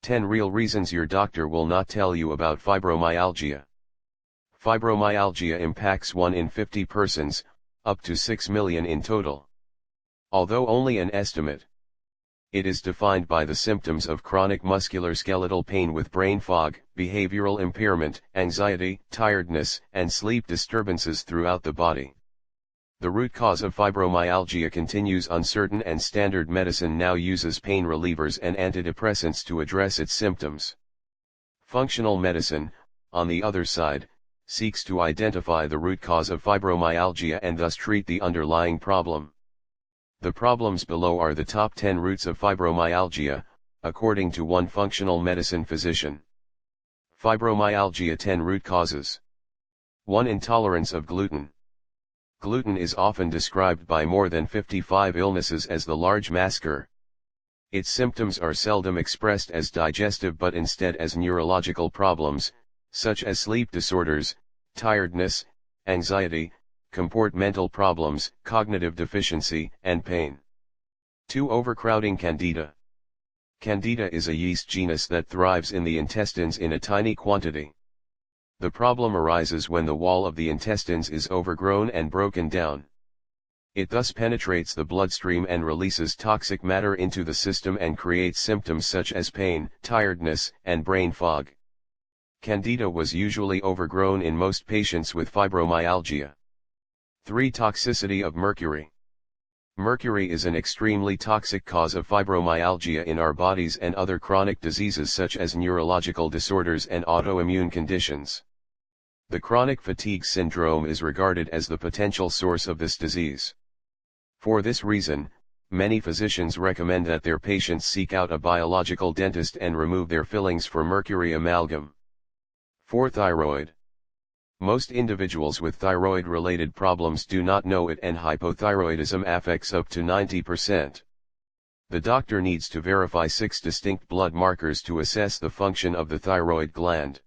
10 real reasons your doctor will not tell you about fibromyalgia. Fibromyalgia impacts 1 in 50 persons, up to 6 million in total. Although only an estimate, it is defined by the symptoms of chronic muscular-skeletal pain with brain fog, behavioral impairment, anxiety, tiredness, and sleep disturbances throughout the body. The root cause of fibromyalgia continues uncertain, and standard medicine now uses pain relievers and antidepressants to address its symptoms. Functional medicine, on the other side, seeks to identify the root cause of fibromyalgia and thus treat the underlying problem. The problems below are the top 10 roots of fibromyalgia, according to one functional medicine physician. Fibromyalgia 10 root causes. 1. Intolerance of gluten. Gluten is often described by more than 55 illnesses as the large masker. Its symptoms are seldom expressed as digestive but instead as neurological problems, such as sleep disorders, tiredness, anxiety, comportmental problems, cognitive deficiency, and pain. 2. Overcrowding. Candida. Candida is a yeast genus that thrives in the intestines in a tiny quantity. The problem arises when the wall of the intestines is overgrown and broken down. It thus penetrates the bloodstream and releases toxic matter into the system and creates symptoms such as pain, tiredness, and brain fog. Candida was usually overgrown in most patients with fibromyalgia. 3. Toxicity of mercury. Mercury is an extremely toxic cause of fibromyalgia in our bodies and other chronic diseases such as neurological disorders and autoimmune conditions. The chronic fatigue syndrome is regarded as the potential source of this disease. For this reason, many physicians recommend that their patients seek out a biological dentist and remove their fillings for mercury amalgam. 4. Thyroid. Most individuals with thyroid-related problems do not know it, and hypothyroidism affects up to 90%. The doctor needs to verify 6 distinct blood markers to assess the function of the thyroid gland.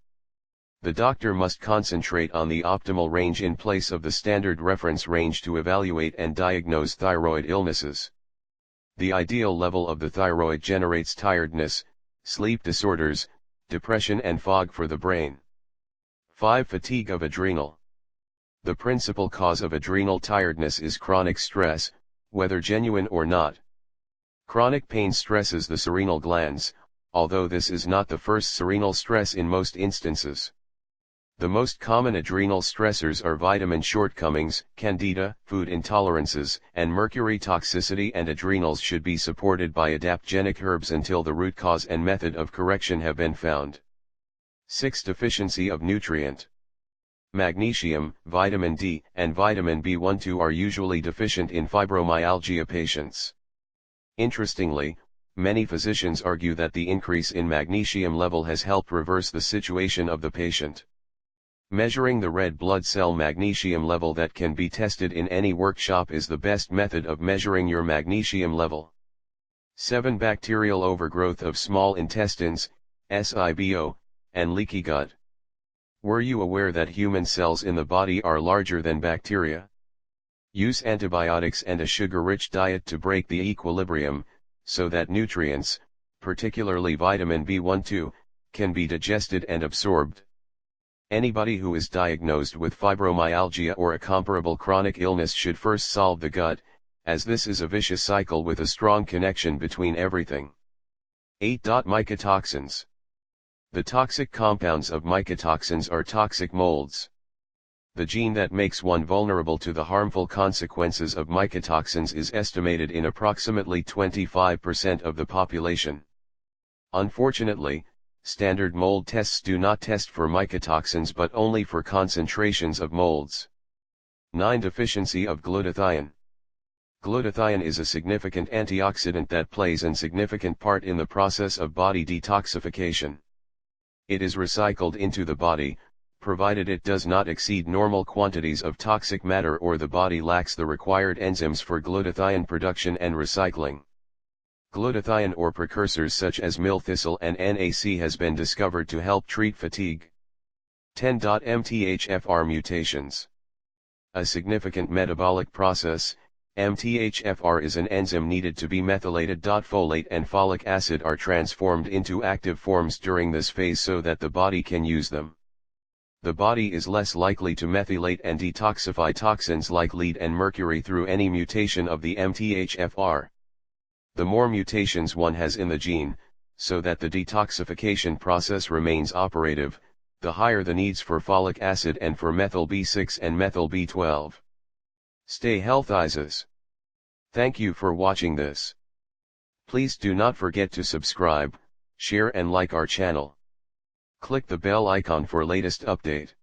The doctor must concentrate on the optimal range in place of the standard reference range to evaluate and diagnose thyroid illnesses. The ideal level of the thyroid generates tiredness, sleep disorders, depression, and fog for the brain. 5. Fatigue of adrenal. The principal cause of adrenal tiredness is chronic stress, whether genuine or not. Chronic pain stresses the serenal glands, although this is not the first serenal stress in most instances. The most common adrenal stressors are vitamin shortcomings, candida, food intolerances, and mercury toxicity, and adrenals should be supported by adaptogenic herbs until the root cause and method of correction have been found. 6. Deficiency of nutrient. Magnesium, vitamin D, and vitamin B12 are usually deficient in fibromyalgia patients. Interestingly, many physicians argue that the increase in magnesium level has helped reverse the situation of the patient. Measuring the red blood cell magnesium level that can be tested in any workshop is the best method of measuring your magnesium level. 7. Bacterial overgrowth of small intestines, SIBO, and leaky gut. Were you aware that human cells in the body are larger than bacteria? Use antibiotics and a sugar-rich diet to break the equilibrium, so that nutrients, particularly vitamin B12, can be digested and absorbed. Anybody who is diagnosed with fibromyalgia or a comparable chronic illness should first solve the gut, as this is a vicious cycle with a strong connection between everything. 8. Mycotoxins. The toxic compounds of mycotoxins are toxic molds. The gene that makes one vulnerable to the harmful consequences of mycotoxins is estimated in approximately 25% of the population. Unfortunately, standard mold tests do not test for mycotoxins but only for concentrations of molds. 9. Deficiency of glutathione. Glutathione is a significant antioxidant that plays a significant part in the process of body detoxification. It is recycled into the body, provided it does not exceed normal quantities of toxic matter or the body lacks the required enzymes for glutathione production and recycling. Glutathione or precursors such as milthisil and NAC has been discovered to help treat fatigue. 10. MTHFR mutations. A significant metabolic process, MTHFR is an enzyme needed to be methylated. Folate and folic acid are transformed into active forms during this phase so that the body can use them. The body is less likely to methylate and detoxify toxins like lead and mercury through any mutation of the MTHFR. The more mutations one has in the gene, so that the detoxification process remains operative, the higher the needs for folic acid and for methyl B6 and methyl B12. Stay healthy. Thank you for watching this. Please do not forget to subscribe, share and like our channel. Click the bell icon for latest update.